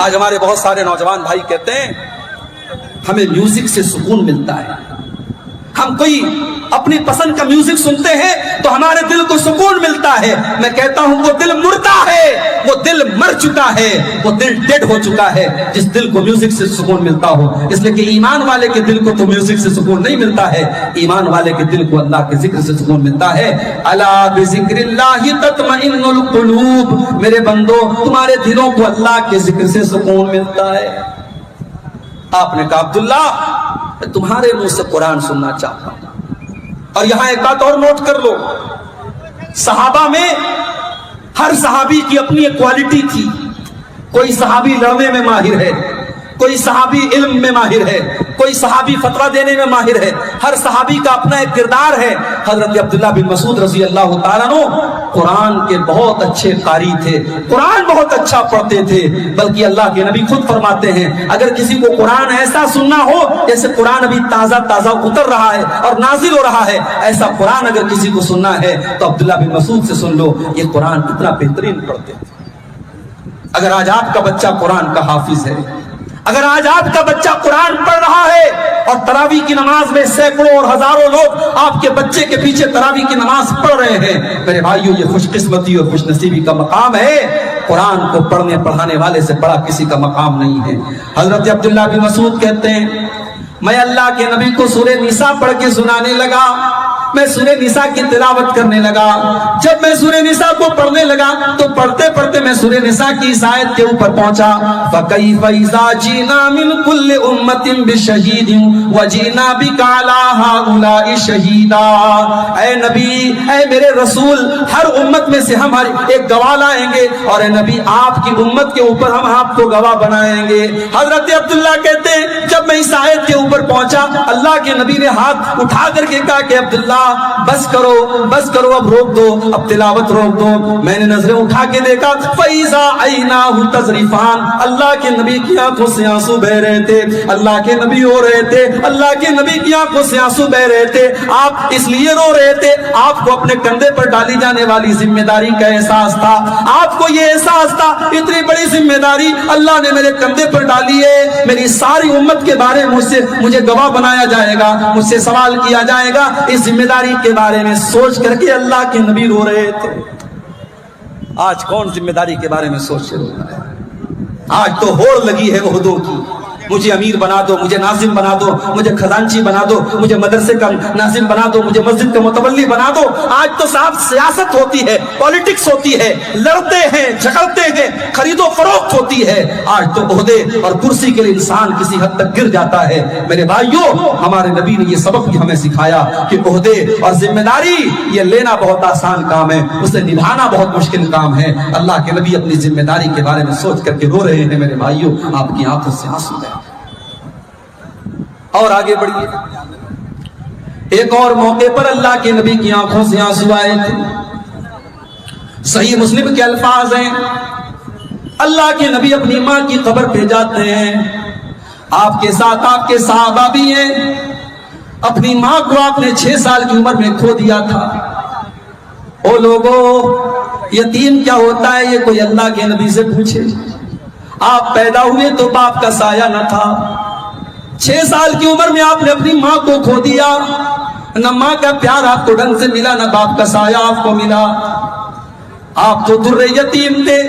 آج ہمارے بہت سارے نوجوان بھائی کہتے ہیں ہمیں میوزک سے سکون ملتا ہے، ہم کوئی اپنی پسند کا میوزک سنتے ہیں تو ہمارے دل کو سکون ملتا ہے۔ میں کہتا ہوں وہ دل مردہ ہے، وہ دل مر چکا ہے، وہ دل ڈیڈ ہو چکا ہے جس دل کو میوزک سے سکون ملتا ہو۔ اس لیے کہ ایمان والے کے دل کو تو میوزک سے سکون نہیں ملتا ہے، ایمان والے کے دل کو اللہ کے ذکر سے سکون ملتا ہے۔ الا بذکر اللہ تطمئن القلوب، میرے بندو تمہارے دلوں کو اللہ کے ذکر سے سکون ملتا ہے۔ آپ نے کہا عبداللہ میں تمہارے منہ سے قرآن سننا چاہتا ہوں۔ اور یہاں ایک بات اور نوٹ کر لو، صحابہ میں ہر صحابی کی اپنی ایک کوالٹی تھی۔ کوئی صحابی لڑنے میں ماہر ہے، کوئی صحابی علم میں ماہر ہے، کوئی صحابی فتویٰ دینے میں ماہر ہے، ہر صحابی کا اپنا ایک کردار ہے۔ حضرت عبداللہ بن مسعود رضی اللہ تعالیٰ عنہ قرآن کے بہت اچھے قاری تھے، قرآن بہت اچھا پڑھتے تھے، بلکہ اللہ کے نبی خود فرماتے ہیں اگر کسی کو قرآن ایسا سننا ہو جیسے قرآن ابھی تازہ تازہ اتر رہا ہے اور نازل ہو رہا ہے، ایسا قرآن اگر کسی کو سننا ہے تو عبداللہ بن مسعود سے سن لو، یہ قرآن اتنا بہترین پڑھتے تھے۔ اگر آج آپ کا بچہ قرآن کا حافظ ہے، اگر آج آپ کا بچہ قرآن پڑھ رہا ہے اور تراویح کی نماز میں سینکڑوں اور ہزاروں لوگ آپ کے بچے کے پیچھے تراویح کی نماز پڑھ رہے ہیں، میرے بھائیو یہ خوش قسمتی اور خوش نصیبی کا مقام ہے۔ قرآن کو پڑھنے پڑھانے والے سے بڑا کسی کا مقام نہیں ہے۔ حضرت عبداللہ بن مسعود کہتے ہیں میں اللہ کے نبی کو سورہ نساء پڑھ کے سنانے لگا، میں سورہ نساء کی تلاوت کرنے لگا۔ جب میں سورہ نساء کو پڑھنے لگا تو پڑھتے پڑھتے میں سورہ نساء کی اس آیت کے اوپر پہنچا، فَكَيْفَ إِذَا جِئْنَا مِنْ كُلِّ أُمَّةٍ بِشَهِيدٍ وَجِئْنَا بِكَ عَلَىٰ هَٰؤُلَاءِ شَهِيدًا۔ اے نبی، اے میرے رسول، ہر امت میں سے ہم ایک گواہ لائیں گے اور اے نبی آپ کی امت کے اوپر ہم آپ کو گواہ بنائیں گے۔ حضرت عبداللہ کہتے ہیں جب میں اس آیت کے اوپر پہنچا اللہ کے نبی نے ہاتھ اٹھا کر کے کہا کہ عبداللہ بس کرو اب روک دو، اب تلاوت روک دو۔ میں نے نظریں اٹھا کے دیکھا فَإِذَا عَيْنَاهُ تَذْرِفَانِ، اللہ کے نبی کی آنکھوں سے آنسو بہ رہے تھے، اللہ کے نبی رو رہے تھے، اللہ کے نبی کی آنکھوں سے آنسو بہ رہے تھے۔ آپ اس لیے رو رہے تھے آپ کو اپنے کندھے پر ڈالی جانے والی ذمہ داری کا احساس تھا، آپ کو یہ احساس تھا اتنی بڑی ذمہ داری اللہ نے میرے کندھے پر ڈالی ہے، میری ساری امت کے بارے میں مجھے گواہ بنایا جائے گا، مجھ سے سوال کیا جائے گا۔ اس ذمہ داری کے بارے میں سوچ کر کے اللہ کے نبی رو رہے تھے۔ آج کون ذمہ داری کے بارے میں سوچ کے رو رہا ہے؟ آج تو ہوڑ لگی ہے عہدوں کی، مجھے امیر بنا دو، مجھے ناظم بنا دو، مجھے خزانچی بنا دو، مجھے مدرسے کا ناظم بنا دو، مجھے مسجد کا متولی بنا دو۔ آج تو صاحب سیاست ہوتی ہے، پالیٹکس ہوتی ہے، لڑتے ہیں جھگڑتے ہیں، خرید و فروخت ہوتی ہے۔ آج تو عہدے اور کرسی کے لیے انسان کسی حد تک گر جاتا ہے۔ میرے بھائیوں ہمارے نبی نے یہ سبق بھی ہمیں سکھایا کہ عہدے اور ذمہ داری یہ لینا بہت آسان کام ہے، اسے نبھانا بہت مشکل کام ہے۔ اللہ کے نبی اپنی ذمہ داری کے بارے میں سوچ کر کے رو رہے ہیں۔ میرے بھائیوں آپ کی آنکھوں سے آنسو ہے۔ اور آگے بڑھیے، ایک اور موقع پر اللہ کے نبی کی آنکھوں سے آنسو آئے تھے۔ صحیح مسلم کے الفاظ ہیں، اللہ کے نبی اپنی ماں کی قبر پہ جاتے ہیں، آپ کے ساتھ آپ کے صحابہ بھی ہیں۔ اپنی ماں کو آپ نے 6 سال کی عمر میں کھو دیا تھا۔ او لوگوں، یتیم کیا ہوتا ہے یہ کوئی اللہ کے نبی سے پوچھے۔ آپ پیدا ہوئے تو باپ کا سایہ نہ تھا، 6 سال کی عمر میں آپ نے اپنی ماں کو کھو دیا، نہ ماں کا پیار آپ کو ڈھنگ سے ملا، نہ باپ کا سایہ آپ کو ملا۔ آپ تو در یتیم تھے،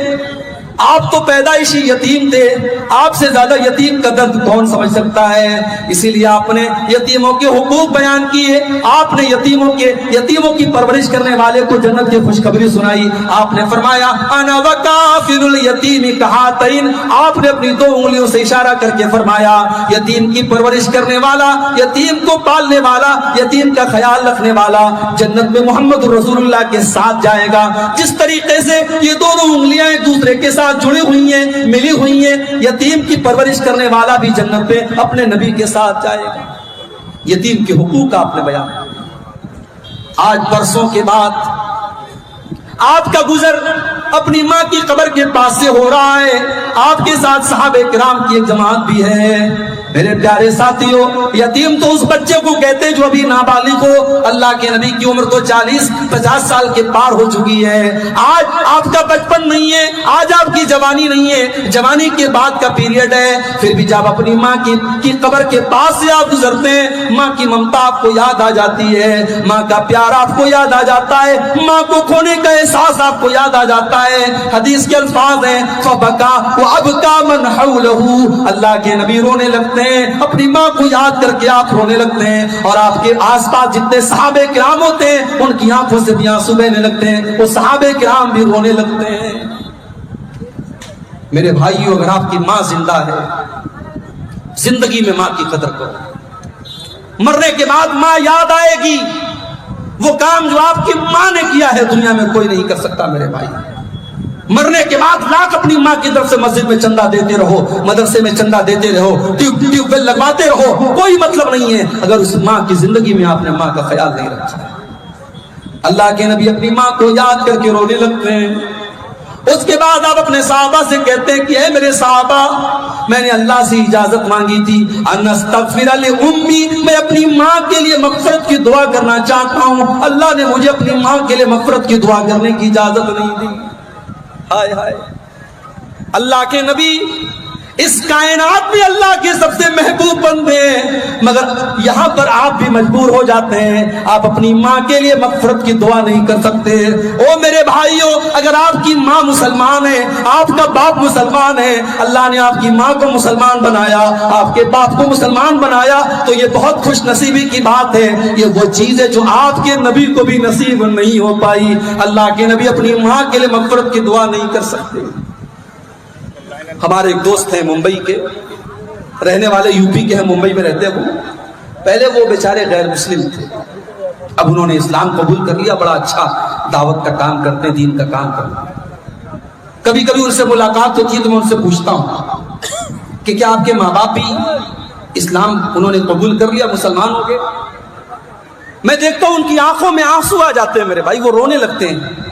آپ تو پیدائشی یتیم تھے، آپ سے زیادہ یتیم کا درد کون سمجھ سکتا ہے؟ اسی لیے آپ نے یتیموں کے حقوق بیان کیے، آپ نے یتیموں کی پرورش کرنے والے کو جنت کی خوشخبری سنائی۔ آپ نے فرمایا انا وکافل الیتیم کہاتین، آپ نے اپنی 2 انگلیوں سے اشارہ کر کے فرمایا یتیم کی پرورش کرنے والا، یتیم کو پالنے والا، یتیم کا خیال رکھنے والا جنت میں محمد رسول اللہ کے ساتھ جائے گا۔ جس طریقے سے یہ دونوں انگلیاں ایک دوسرے کے ساتھ جڑی ہوئی ہیں، ملی ہوئی ہیں، یتیم کی پرورش کرنے والا بھی جنت پہ اپنے نبی کے ساتھ جائے گا۔ یتیم کے حقوق آپ نے بیان۔ آج برسوں کے بعد آپ کا گزر اپنی ماں کی قبر کے پاس سے ہو رہا ہے، آپ کے ساتھ صحابہ کرام کی ایک جماعت بھی ہے۔ میرے پیارے ساتھیوں، یتیم تو اس بچے کو کہتے جو ابھی نابالغ ہو، اللہ کے نبی کی عمر تو 40-50 سال کے پار ہو چکی ہے۔ آج آپ کا بچپن نہیں ہے، آج آپ کی جوانی نہیں ہے، جوانی کے بعد کا پیریڈ ہے، پھر بھی جب اپنی ماں کی قبر کے پاس سے آپ گزرتے ہیں، ماں کی ممتا آپ کو یاد آ جاتی ہے، ماں کا پیار آپ کو یاد آ جاتا ہے، ماں کو کھونے کا احساس آپ کو یاد آ جاتا ہے۔ حدیث کے الفاظ ہیں فبکا وابکا من حولہ، اللہ کے نبی رونے لگتے ہیں، اپنی ماں کو یاد کر کے آپ رونے لگتے ہیں، اور آپ کے آس پاس جتنے صحابہ کرام ہوتے ہیں ان کی آنکھوں سے بھی آنسو بہنے لگتے ہیں، وہ صحابہ کرام بھی رونے لگتے ہیں۔ میرے بھائیو، اگر آپ کی ماں زندہ ہے، زندگی میں ماں کی قدر کرو، مرنے کے بعد ماں یاد آئے گی، وہ کام جو آپ کی ماں نے کیا ہے دنیا میں کوئی نہیں کر سکتا۔ میرے بھائی، مرنے کے بعد لاکھ اپنی ماں کی طرف سے مسجد میں چندہ دیتے رہو، مدرسے میں چندہ دیتے رہو، ٹیوب ویل لگواتے رہو، کوئی مطلب نہیں ہے اگر اس ماں کی زندگی میں آپ نے ماں کا خیال نہیں رکھا۔ اللہ کے نبی اپنی ماں کو یاد کر کے رونے لگتے ہیں۔ اس کے بعد آپ اپنے صحابہ سے کہتے ہیں کہ اے میرے صحابہ، میں نے اللہ سے اجازت مانگی تھی ان استغفر لأمی، میں اپنی ماں کے لیے مغفرت کی دعا کرنا چاہتا ہوں، اللہ نے مجھے اپنی ماں کے لیے مغفرت کی دعا کرنے کی اجازت نہیں دی۔ ہائے ہائے، اللہ کے نبی اس کائنات میں اللہ کے سب سے محبوب بندے ہیں، مگر یہاں پر آپ بھی مجبور ہو جاتے ہیں، آپ اپنی ماں کے لیے مغفرت کی دعا نہیں کر سکتے۔ او میرے بھائیوں، اگر آپ کی ماں مسلمان ہے، آپ کا باپ مسلمان ہے، اللہ نے آپ کی ماں کو مسلمان بنایا، آپ کے باپ کو مسلمان بنایا، تو یہ بہت خوش نصیبی کی بات ہے۔ یہ وہ چیز ہے جو آپ کے نبی کو بھی نصیب نہیں ہو پائی۔ اللہ کے نبی اپنی ماں کے لیے مغفرت کی دعا نہیں کر سکتے۔ ہمارے ایک دوست ہیں ممبئی کے، رہنے والے یو پی کے ہیں، ممبئی میں رہتے ہیں۔ پہلے وہ بیچارے غیر مسلم تھے، اب انہوں نے اسلام قبول کر لیا، بڑا اچھا دعوت کا کام کرتے ہیں، دین کا کام کرتے ہیں۔ کبھی کبھی ان سے ملاقات ہوتی ہے تو میں ان سے پوچھتا ہوں کہ کیا آپ کے ماں باپ بھی اسلام انہوں نے قبول کر لیا، مسلمان ہو گئے؟ میں دیکھتا ہوں ان کی آنکھوں میں آنسو آ جاتے ہیں میرے بھائی، وہ رونے لگتے ہیں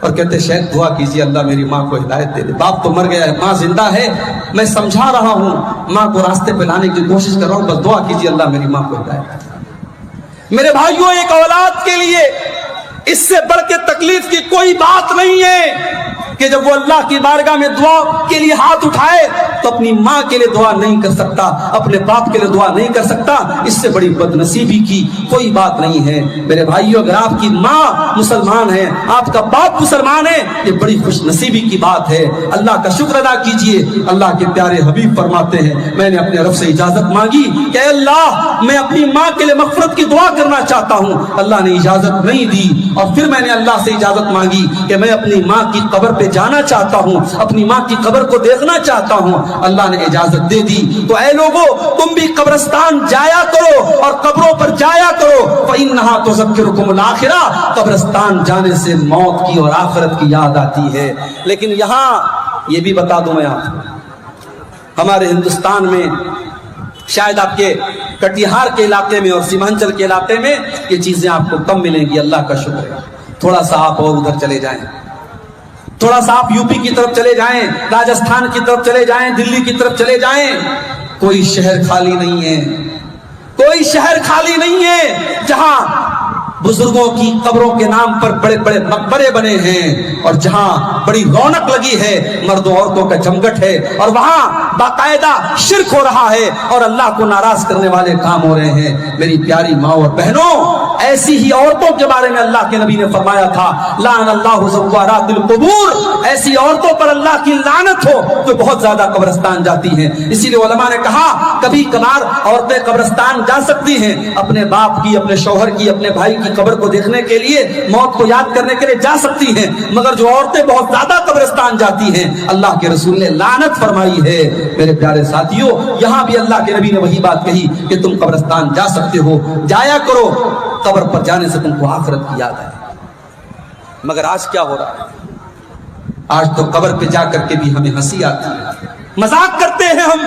اور کہتے ہیں شیخ دعا کیجیے اللہ میری ماں کو ہدایت دے دے، باپ تو مر گیا ہے، ماں زندہ ہے، میں سمجھا رہا ہوں، ماں کو راستے پہ لانے کی کوشش کر رہا ہوں، بس دعا کیجیے اللہ میری ماں کو ہدایت دے دے۔ میرے بھائیوں، ایک اولاد کے لیے اس سے بڑھ کے تکلیف کی کوئی بات نہیں ہے کہ جب وہ اللہ کی بارگاہ میں دعا کے لیے ہاتھ اٹھائے تو اپنی ماں کے لیے دعا نہیں کر سکتا، اپنے باپ کے لیے دعا نہیں کر سکتا، اس سے بڑی بد نصیبی کی کوئی بات نہیں ہے۔ میرے بھائیوں، اگر آپ کی ماں مسلمان ہے، آپ کا باپ مسلمان ہے، یہ بڑی خوش نصیبی کی بات ہے، اللہ کا شکر ادا کیجئے۔ اللہ کے پیارے حبیب فرماتے ہیں میں نے اپنے رب سے اجازت مانگی کہ اے اللہ میں اپنی ماں کے لیے مغفرت کی دعا کرنا چاہتا ہوں، اللہ نے اجازت نہیں دی، اور پھر میں نے اللہ سے اجازت مانگی کہ میں اپنی ماں کی قبر پہ جانا چاہتا ہوں، اپنی ماں کی قبر کو دیکھنا چاہتا ہوں، اللہ نے اجازت دے دی۔ تو اے لوگو، تم بھی قبرستان جایا کرو اور قبروں پر جایا کرو، فَإِنَّهَا تُذَكِّرُكُمُ الْآخِرَةَ، قبرستان جانے سے موت کی اور آخرت کی یاد آتی ہے۔ لیکن یہاں یہ بھی بتا دوں میں آپ، ہمارے ہندوستان میں شاید آپ کے کٹیہار کے علاقے میں اور سیمانچل کے علاقے میں یہ چیزیں آپ کو کم ملیں گی، اللہ کا شکر ہے۔ تھوڑا سا آپ اور ادھر چلے جائیں، تھوڑا سا آپ یو پی کی طرف چلے جائیں، راجستھان کی طرف چلے جائیں، دلی کی طرف چلے جائیں، کوئی شہر خالی نہیں ہے، کوئی شہر خالی نہیں ہے جہاں بزرگوں کی قبروں کے نام پر بڑے بڑے مقبرے بنے ہیں، اور جہاں بڑی رونق لگی ہے، مرد و عورتوں کا جمگٹ ہے، اور وہاں باقاعدہ شرک ہو رہا ہے اور اللہ کو ناراض کرنے والے کام ہو رہے ہیں۔ میری پیاری ماں اور بہنوں، ایسی ہی عورتوں کے بارے میں اللہ کے نبی نے فرمایا تھا لعن اللہ زوارات القبور، ایسی عورتوں پر اللہ کی لعنت ہو جو بہت زیادہ قبرستان جاتی ہیں۔ اسی لیے علماء نے کہا کبھی کبھار عورتیں قبرستان جا سکتی ہیں، اپنے باپ کی، اپنے شوہر کی، اپنے بھائی کی قبر کو دیکھنے کے لیے، موت کو یاد کرنے کے لیے جا سکتی ہیں، مگر جو عورتیں بہت زیادہ قبرستان جاتی ہیں اللہ کے رسول نے لعنت فرمائی ہے۔ میرے پیارے ساتھیوں، یہاں بھی اللہ کے نبی نے وہی بات کہی کہ تم قبرستان جا سکتے ہو، جایا کرو، قبر پر جانے سے تم کو آخرت کی یاد آئے۔ مگر آج کیا ہو رہا ہے؟ آج تو قبر پہ جا کر کے بھی ہمیں ہنسی آتی ہے، مذاق کرتے ہیں ہم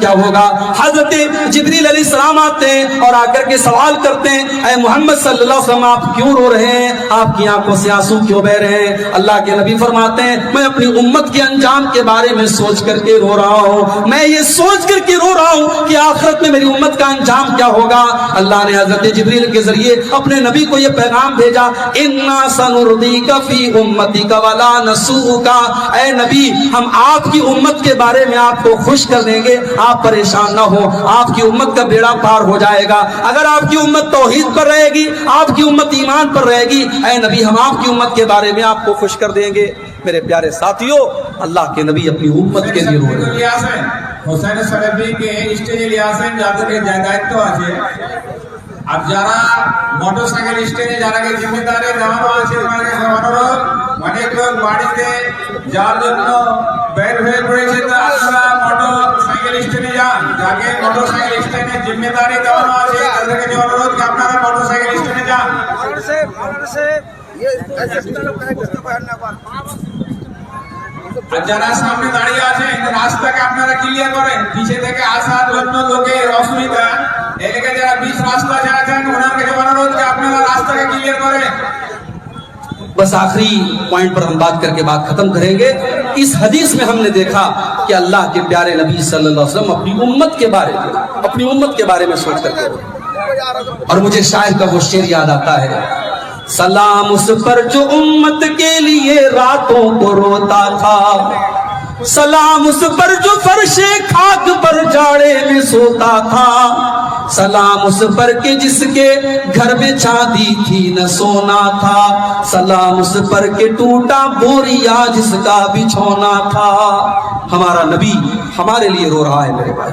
کیا ہوگا؟ حضرت جبریل علیہ السلام آتے ہیں اور آ کر کے سوال کرتے ہیں اے محمد صلی اللہ علیہ وسلم آپ کیوں رو رہے ہیں؟ آپ کی آنکھوں سے آنسو کیوں بہ رہے ہیں؟ اللہ کے نبی فرماتے ہیں میں اپنی امت کے انجام کے بارے میں سوچ کر کے رو رہا ہوں، میں یہ سوچ کر کے رو رہا ہوں کہ آخرت میں میری امت کا انجام کیا ہوگا۔ اللہ نے حضرت جبریل کے ذریعے اپنے نبی کو یہ پیغام بھیجا انا سنردیک فی امتک ولا نسوک، اے نبی ہم آپ کی امت کے بارے میں آپ کو خوش کر دیں گے، آپ پریشان نہ ہو، آپ کی امت کا بیڑا پار ہو جائے گا۔ اگر آپ کی امت توحید پر رہے گی، آپ کی امت ایمان پر رہے گی، اے نبی ہم آپ کی امت کے بارے میں آپ کو خوش کر دیں گے۔ میرے پیارے ساتھیوں، اللہ کے نبی اپنی امت کے لیے رو رہے ہیں۔ হোসেন সালেফিকে স্টেজে নিয়ে আসেন যাদের দায়িত্ব আছে, আর যারা মোটরসাইকেল স্টেজে যারা জিম্মেদারি দেওয়ানো আছে ওনার কাছে অনুরোধ, অনেক লোক বাড়িতে যাওয়ার জন্য বের হয়ে পড়েছে, তো আপনারা মোটরসাইকেল স্টেজে যান। যাকে মোটরসাইকেল স্টেজে জিম্মেদারি দেওয়ানো আছে তাদের কাছে অনুরোধ কি আপনারা মোটরসাইকেল স্টেজে যান। আর যারা সামনে দাঁড়িয়ে আছেন রাস্তাকে আপনারা ক্লিয়ার করেন, পিছে থেকে আসার জন্য লোকের অসুবিধা, এলাকায় যারা 20 রাস্তা আছেন ওনার কাছে অনুরোধ যে আপনারা রাস্তাকে ক্লিয়ার করেন। بس آخری پوائنٹ پر ہم بات کر کے بات ختم کریں گے۔ اس حدیث میں ہم نے دیکھا کہ اللہ کے پیارے نبی صلی اللہ علیہ وسلم اپنی امت کے بارے میں سوچ کر کے، اور مجھے شاعر کا وہ شعر یاد آتا ہے سلام اس پر جو امت کے لیے راتوں کو روتا تھا، سلام اس پر جو فرش خاک پر جاڑے میں سوتا تھا، سلام اس پر کہ جس کے گھر میں چاندی تھی نہ سونا تھا، سلام اس پر کہ ٹوٹا بوریا جس کا بچھونا تھا۔ ہمارا نبی ہمارے لیے رو رہا ہے میرے بھائی،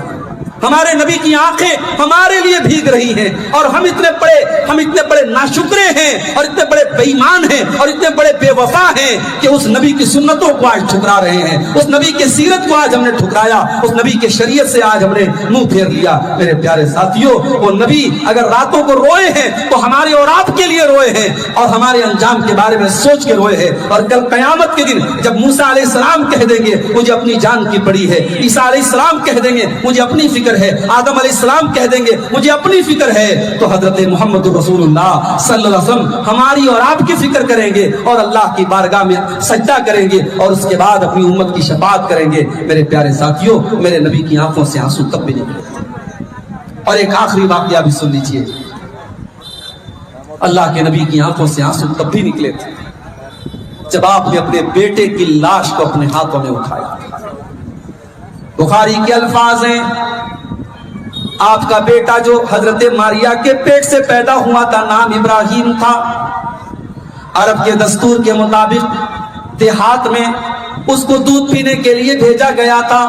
ہمارے نبی کی آنکھیں ہمارے لیے بھیگ رہی ہیں، اور ہم اتنے بڑے ناشکرے ہیں اور اتنے بڑے بے ایمان ہیں اور اتنے بڑے بے وفا ہیں کہ اس نبی کی سنتوں کو آج ٹھکرا رہے ہیں، اس نبی کے سیرت کو آج ہم نے ٹھکرایا، اس نبی کے شریعت سے آج ہم نے منہ پھیر لیا۔ میرے پیارے ساتھیوں، وہ نبی اگر راتوں کو روئے ہیں تو ہمارے اور آپ کے لیے روئے ہیں اور ہمارے انجام کے بارے میں سوچ کے روئے ہیں، اور کل قیامت کے دن جب موسیٰ علیہ السلام کہہ دیں گے مجھے اپنی جان کی پڑی ہے، عیسیٰ علیہ السلام کہہ دیں گے مجھے اپنی فکر ہے، آدم علیہ السلام کہہ دیں گے مجھے اپنی فکر ہے، تو حضرت محمد رسول اللہ صلی اللہ علیہ وسلم ہماری اور آپ کی فکر کریں گے اور اللہ کی بارگاہ میں سجدہ کریں گے اور اس کے بعد اپنی امت کی شفاعت کریں گے۔ میرے پیارے ساتھیوں، میرے نبی کی آنکھوں سے آنسو تب بھی نکلے تھے۔ اور ایک آخری واقعہ بھی سن لیجئے، اللہ کے نبی کی آنکھوں سے آنسو تب بھی نکلے تھے جب آپ نے اپنے بیٹے کی لاش کو اپنے ہاتھوں میں اٹھایا۔ بخاری کے الفاظ ہیں آپ کا بیٹا جو حضرت ماریا کے پیٹ سے پیدا ہوا تھا نام ابراہیم تھا، عرب کے دستور کے مطابق دیہات میں اس کو دودھ پینے کے لیے بھیجا گیا تھا۔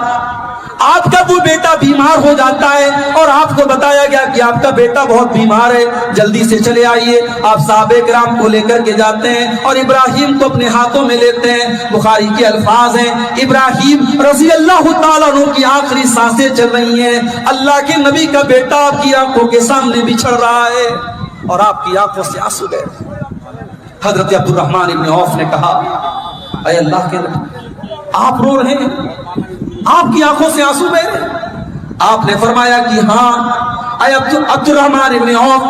آپ کا وہ بیٹا بیمار ہو جاتا ہے اور آپ کو بتایا گیا کہ آپ کا بیٹا بہت بیمار ہے، جلدی سے چلے آئیے۔ آپ صحابہ کرام کو لے کر کے جاتے ہیں اور ابراہیم کو اپنے ہاتھوں میں لیتے ہیں۔ بخاری کے الفاظ ہیں ابراہیم رضی اللہ تعالیٰ عنہ کی آخری سانسیں چل رہی ہیں، اللہ کے نبی کا بیٹا آپ کی آنکھوں کے سامنے بچھڑ رہا ہے اور آپ کی آنکھوں سے آنسو گئے۔ حضرت عبد الرحمن ابن عوف نے کہا اے اللہ کے نبی آپ رو رہے ہیں، آپ کی آنکھوں سے آنسو بہ رہے ہیں؟ آپ نے فرمایا کہ ہاں اے عبد الرحمن ابن عوف،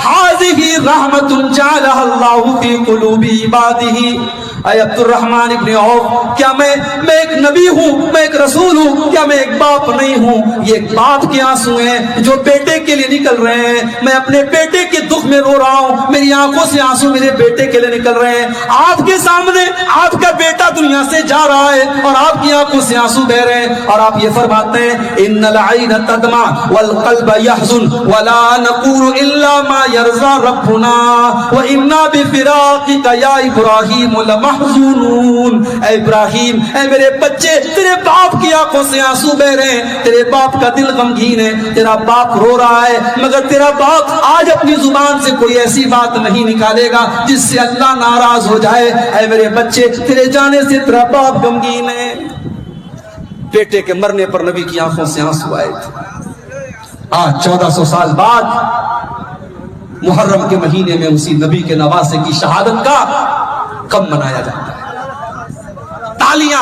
هذه رحمت جعلها اللہ فی قلوب عبادہ۔ اے عبد الرحمن ابن عوف، کیا میں ایک نبی ہوں، میں ایک رسول ہوں، کیا میں ایک باپ نہیں ہوں؟ یہ ایک باپ کے آنسو ہیں جو بیٹے کے لیے نکل رہے ہیں۔ میں اپنے بیٹے کے دکھ میں رو رہا ہوں، میری آنکھوں سے آنسو میرے بیٹے کے لیے نکل رہے ہیں۔ آپ کے سامنے آپ کا بیٹا دنیا سے جا رہا ہے اور آپ کی آنکھوں سے آنسو بہ رہے ہیں، اور آپ یہ فرماتے ہیں ان العین تدمع والقلب يحزن ولا نقول الا ما يرضى ربنا وانا بفراقك يا ابراہیم محزونون۔ اے ابراہیم، اے میرے بچے، تیرے باپ کی آنکھوں سے آنسو بہ رہے ہیں، تیرے باپ کا دل غمگین ہے، تیرا باپ رو رہا ہے، مگر تیرا باپ آج اپنی زبان سے کوئی ایسی بات نہیں نکالے گا جس سے اللہ ناراض ہو جائے۔ اے میرے بچے، تیرے جانے سے تیرا باپ غمگین ہے۔ بیٹے کے مرنے پر نبی کی آنکھوں سے آنسو آئے تھے۔ آج 1400 سال بعد محرم کے مہینے میں اسی نبی کے نواسے کی شہادت کا کب منایا جاتا ہے؟ تالیاں